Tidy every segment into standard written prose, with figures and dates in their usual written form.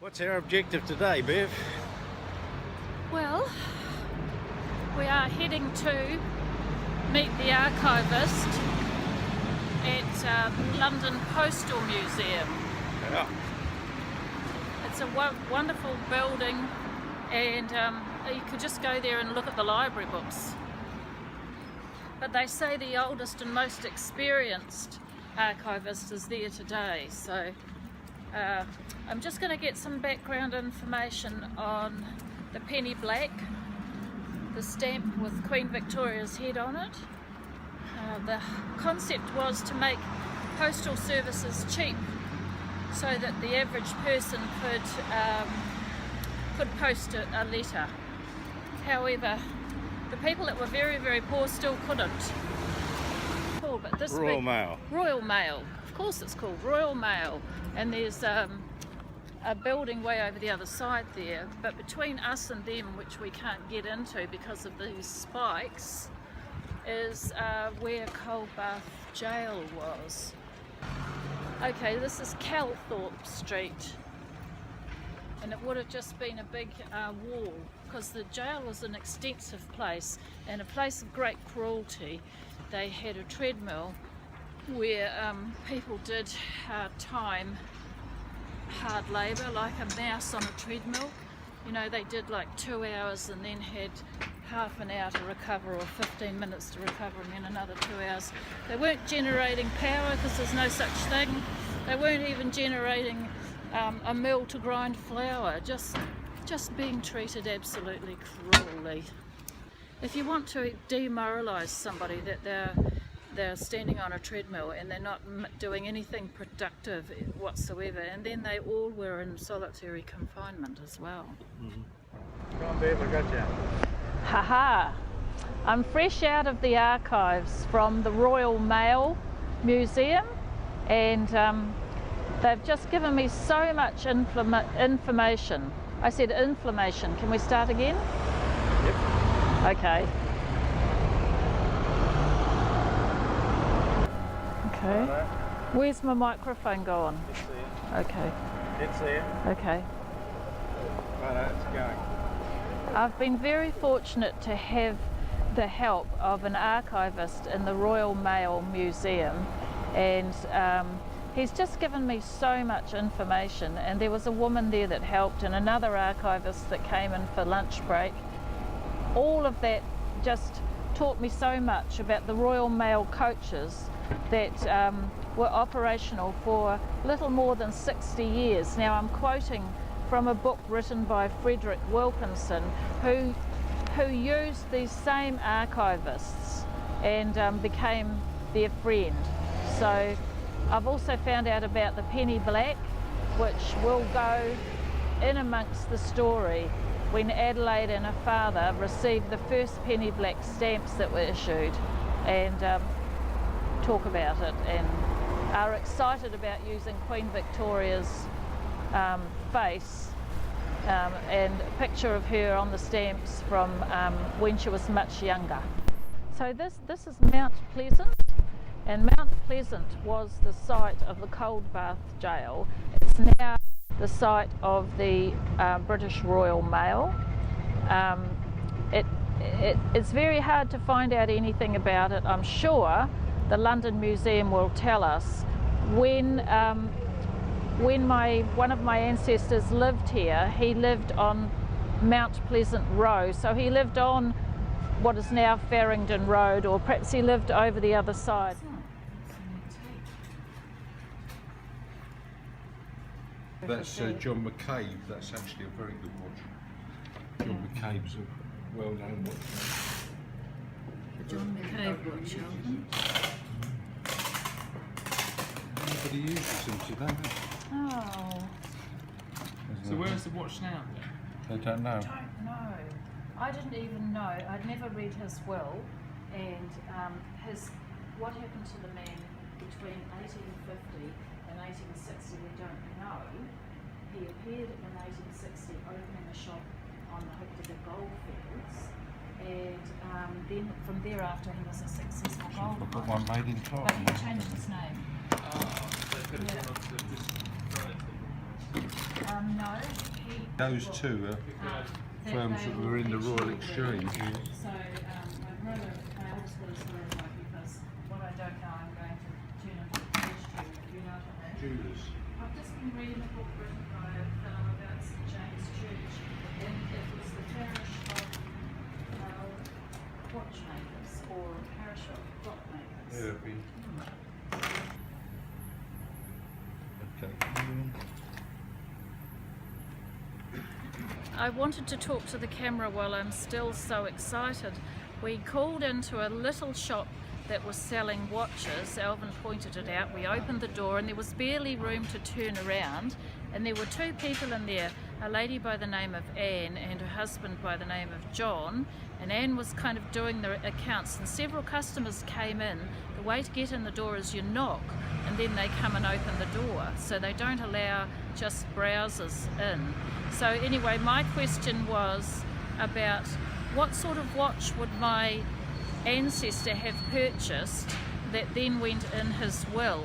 What's our objective today, Bev? Well, we are heading to meet the archivist at the London Postal Museum. Yeah. It's a wonderful building, and you could just go there and look at the library books. But they say the oldest and most experienced archivist is there today, so I'm just going to get some background information on the penny black, the stamp with Queen Victoria's head on it. The concept was to make postal services cheap so that the average person could post a letter. However, the people that were very, very poor still couldn't. Cool, but this Royal Mail. Royal Mail. Of course it's called Royal Mail. And there's a building way over the other side there. But between us and them, which we can't get into because of these spikes, is where Coldbath Jail was. Okay, this is Calthorpe Street. And it would have just been a big wall, because the jail was an extensive place and a place of great cruelty. They had a treadmill where people did time, hard labour, like a mouse on a treadmill. You know, they did like 2 hours and then had half an hour to recover, or 15 minutes to recover, and then another 2 hours. They weren't generating power because there's no such thing. They weren't even generating a mill to grind flour, just being treated absolutely cruelly. If you want to demoralise somebody that they're standing on a treadmill and they're not doing anything productive whatsoever, and then they all were in solitary confinement as well. Come on, Bev, I got you. Haha! I'm fresh out of the archives from the Royal Mail Museum, and they've just given me so much information. I said inflammation. Can we start again? Yep. Okay. Okay. Right. Where's my microphone going? It's there. Okay. It's there. Okay. Right, it's going. I've been very fortunate to have the help of an archivist in the Royal Mail Museum, and he's just given me so much information. And there was a woman there that helped, and another archivist that came in for lunch break. All of that just taught me so much about the Royal Mail coaches that were operational for little more than 60 years. Now I'm quoting from a book written by Frederick Wilkinson, who used these same archivists and became their friend. So I've also found out about the penny black, which will go in amongst the story when Adelaide and her father received the first penny black stamps that were issued, and talk about it, and are excited about using Queen Victoria's face and a picture of her on the stamps from when she was much younger. So this is Mount Pleasant, and Mount Pleasant was the site of the Coldbath Jail. It's now the site of the British Royal Mail. It's very hard to find out anything about it. I'm sure the London Museum will tell us. When one of my ancestors lived here, he lived on Mount Pleasant Road, so he lived on what is now Farringdon Road, or perhaps he lived over the other side. That's John McCabe. That's actually a very good watch. John McCabe's a well-known watch. The John McCabe watch, Alvin. Nobody uses them today. Oh. So where's the watch now then? They don't know. I don't know. I didn't even know. I'd never read his will, and what happened to the man between 1850 and 1860 we don't know. He appeared in 1860 opening a shop on the Hokitika goldfields, and then from thereafter he was a successful gold I've got miner. one made in Tottenham. But he changed his name. They could have gone on to this No, Those two are firms that were in the Royal Exchange. So my brother Alex was horrified because what I don't know I'm going to turn into a page to, you know what I mean? Jewelers. I've just been reading a book written by a fellow about St James Church, and it was the parish of watchmakers or parish of clockmakers. Yeah, okay. I wanted to talk to the camera while I'm still so excited. We called into a little shop that was selling watches. Alvin pointed it out. We opened the door and there was barely room to turn around, and there were two people in there, a lady by the name of Anne and her husband by the name of John, and Anne was kind of doing the accounts, and several customers came in. The way to get in the door is you knock and then they come and open the door, so they don't allow just browsers in. So anyway, my question was about what sort of watch would my ancestor have purchased that then went in his will,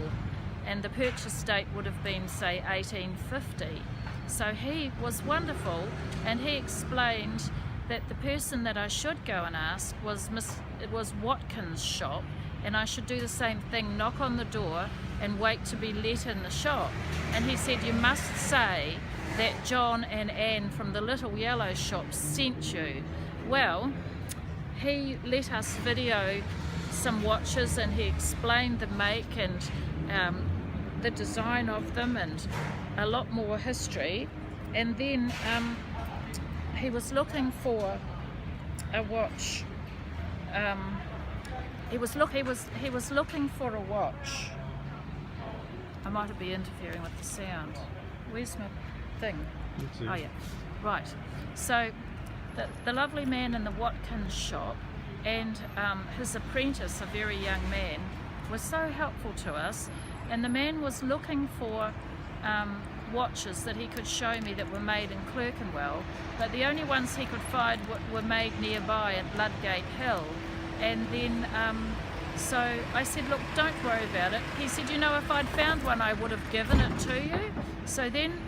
and the purchase date would have been, say, 1850. So he was wonderful, and he explained that the person that I should go and ask was Watkins' shop, and I should do the same thing, knock on the door and wait to be let in the shop. And he said, you must say that John and Anne from the Little Yellow Shop sent you. Well, he let us video some watches, and he explained the make and the design of them and a lot more history. And then he was looking for a watch. He was looking for a watch. I might be interfering with the sound. Where's my thing? Oh yeah, right. So the lovely man in the Watkins shop and his apprentice, a very young man, was so helpful to us, and the man was looking for watches that he could show me that were made in Clerkenwell, but the only ones he could find were made nearby at Ludgate Hill. And then so I said, look, don't worry about it. He said, you know, if I'd found one I would have given it to you. So then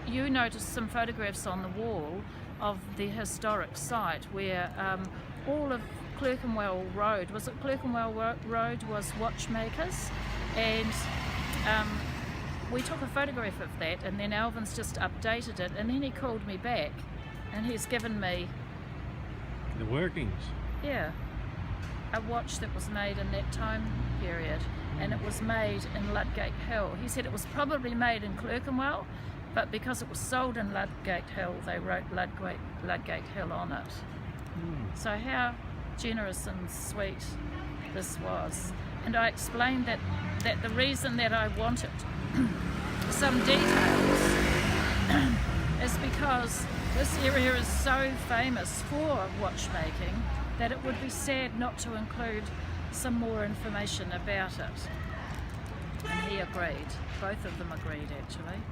you noticed some photographs on the wall of the historic site where all of Clerkenwell Road, was it Clerkenwell Road, was watchmakers, and we took a photograph of that, and then Alvin's just updated it, and then he called me back and he's given me The workings. a watch that was made in that time period, and it was made in Ludgate Hill. He said it was probably made in Clerkenwell, but because it was sold in Ludgate Hill, they wrote Ludgate Hill on it. So how generous and sweet this was. And I explained that the reason that I wanted some details is because this area is so famous for watchmaking that it would be sad not to include some more information about it. And he agreed. Both of them agreed, actually.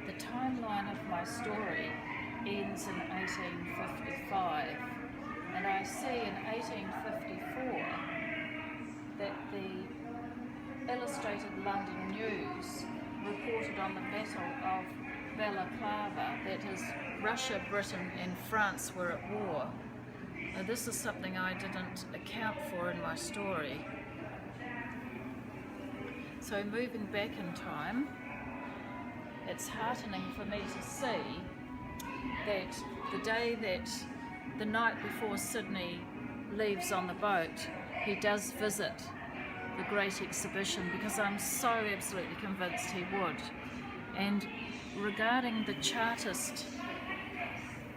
The timeline of my story ends in 1855, and I see in 1854 that the Illustrated London News reported on the Battle of Balaclava, that is, Russia, Britain and France were at war. Now, this is something I didn't account for in my story. So moving back in time, it's heartening for me to see that the night before Sydney leaves on the boat, he does visit the Great Exhibition, because I'm so absolutely convinced he would. And regarding the Chartist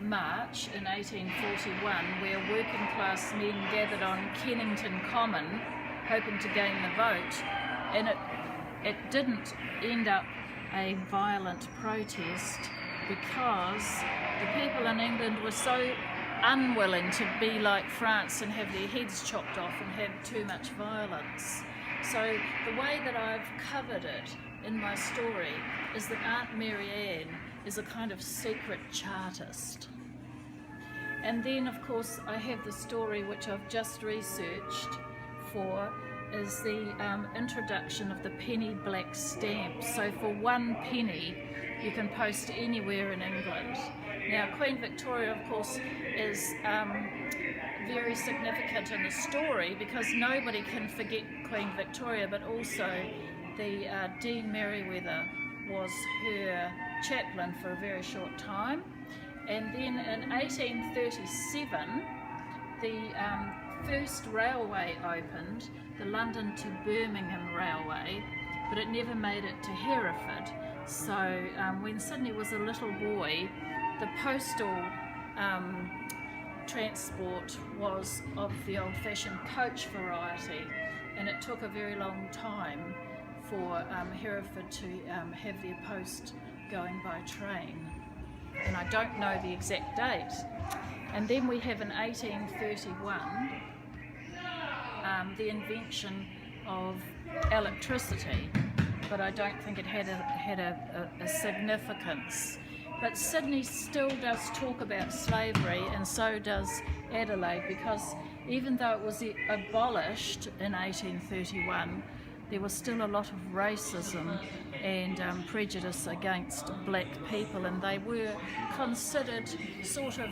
March in 1841, where working class men gathered on Kennington Common hoping to gain the vote, and it didn't end up a violent protest because the people in England were so unwilling to be like France and have their heads chopped off and have too much violence. So the way that I've covered it in my story is that Aunt Mary Ann is a kind of secret Chartist. And then of course I have the story which I've just researched for, is the introduction of the penny black stamp. So for 1 penny you can post anywhere in England. Now Queen Victoria of course is very significant in the story because nobody can forget Queen Victoria, but also the Dean Merriweather was her chaplain for a very short time. And then in 1837 the first railway opened, the London to Birmingham Railway, but it never made it to Hereford. So when Sydney was a little boy, the postal transport was of the old-fashioned coach variety, and it took a very long time for Hereford to have their post going by train. And I don't know the exact date. And then we have in 1831 the invention of electricity, but I don't think it had a significance. But Sydney still does talk about slavery, and so does Adelaide, because even though it was abolished in 1831, there was still a lot of racism and prejudice against black people, and they were considered sort of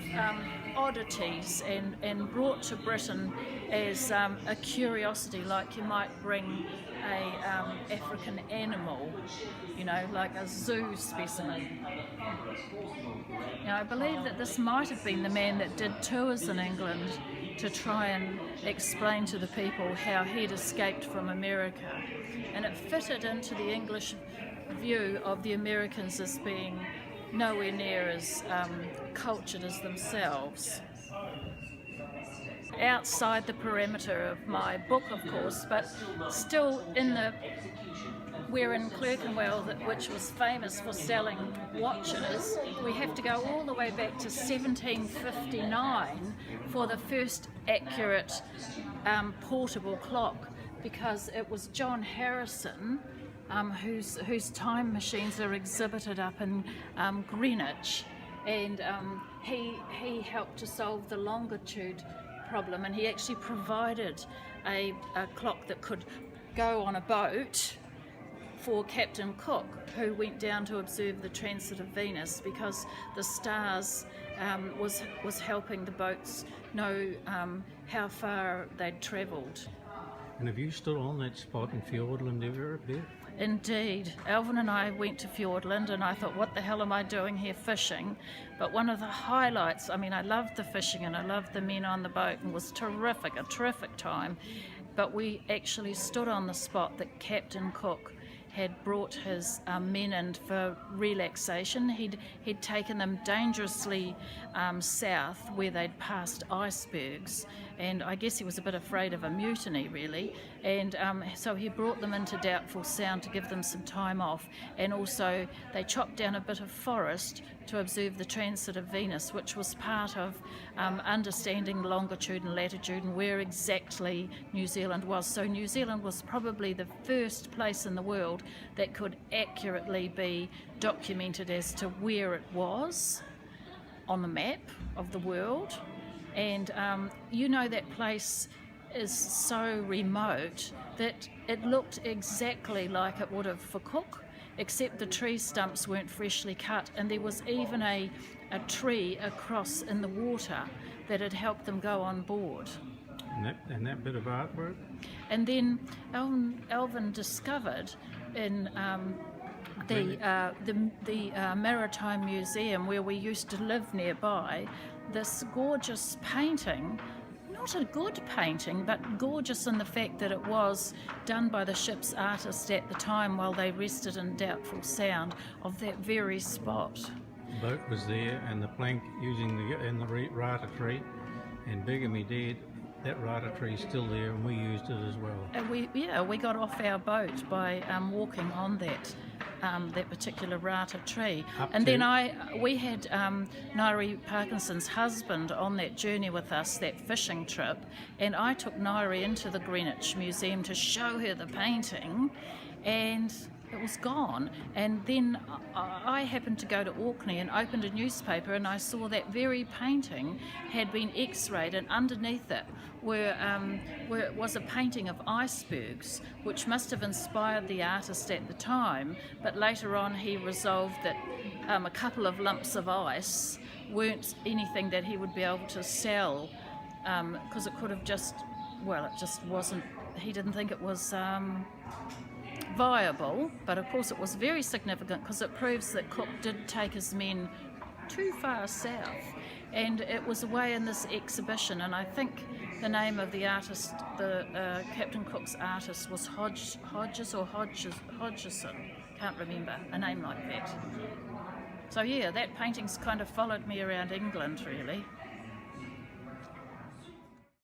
oddities and brought to Britain as a curiosity, like you might bring a African animal, you know, like a zoo specimen. Now I believe that this might have been the man that did tours in England to try and explain to the people how he'd escaped from America, and it fitted into the English view of the Americans as being nowhere near as cultured as themselves. Outside the perimeter of my book, of course, but still we're in Clerkenwell, which was famous for selling watches. We have to go all the way back to 1759 for the first accurate portable clock, because it was John Harrison, whose time machines are exhibited up in Greenwich, and he helped to solve the longitude problem, and he actually provided a clock that could go on a boat for Captain Cook, who went down to observe the transit of Venus, because the stars was helping the boats know how far they'd travelled. And have you stood on that spot in Fiordland ever, Beth? Indeed. Alvin and I went to Fiordland, and I thought, what the hell am I doing here fishing? But one of the highlights, I mean, I loved the fishing and I loved the men on the boat, and it was terrific, a terrific time. But we actually stood on the spot that Captain Cook had brought his men in for relaxation. He'd taken them dangerously south, where they'd passed icebergs, and I guess he was a bit afraid of a mutiny, really, and so he brought them into Doubtful Sound to give them some time off, and also they chopped down a bit of forest to observe the transit of Venus, which was part of understanding longitude and latitude and where exactly New Zealand was. So New Zealand was probably the first place in the world that could accurately be documented as to where it was on the map of the world. And you know, that place is so remote that it looked exactly like it would have for Cook, except the tree stumps weren't freshly cut, and there was even a tree across in the water that had helped them go on board. And that bit of artwork? And then Alvin discovered in the Maritime Museum, where we used to live nearby, this gorgeous painting. Not a good painting, but gorgeous in the fact that it was done by the ship's artist at the time while they rested in Doubtful Sound, of that very spot. The boat was there, and the plank using the rata tree, and Bigamy Dead, that rata tree is still there, and we used it as well. And we got off our boat by walking on that particular rata tree. We had Nairi Parkinson's husband on that journey with us, that fishing trip, and I took Nairi into the Greenwich Museum to show her the painting, and it was gone. And then I happened to go to Orkney and opened a newspaper, and I saw that very painting had been x-rayed, and underneath it where it was a painting of icebergs, which must have inspired the artist at the time, but later on he resolved that a couple of lumps of ice weren't anything that he would be able to sell, because it could have just wasn't, he didn't think it was viable. But of course it was very significant because it proves that Cook did take his men too far south, and it was away in this exhibition. And I think the name of the artist, the Captain Cook's artist, was Hodgeson, can't remember, a name like that. So yeah, that painting's kind of followed me around England really.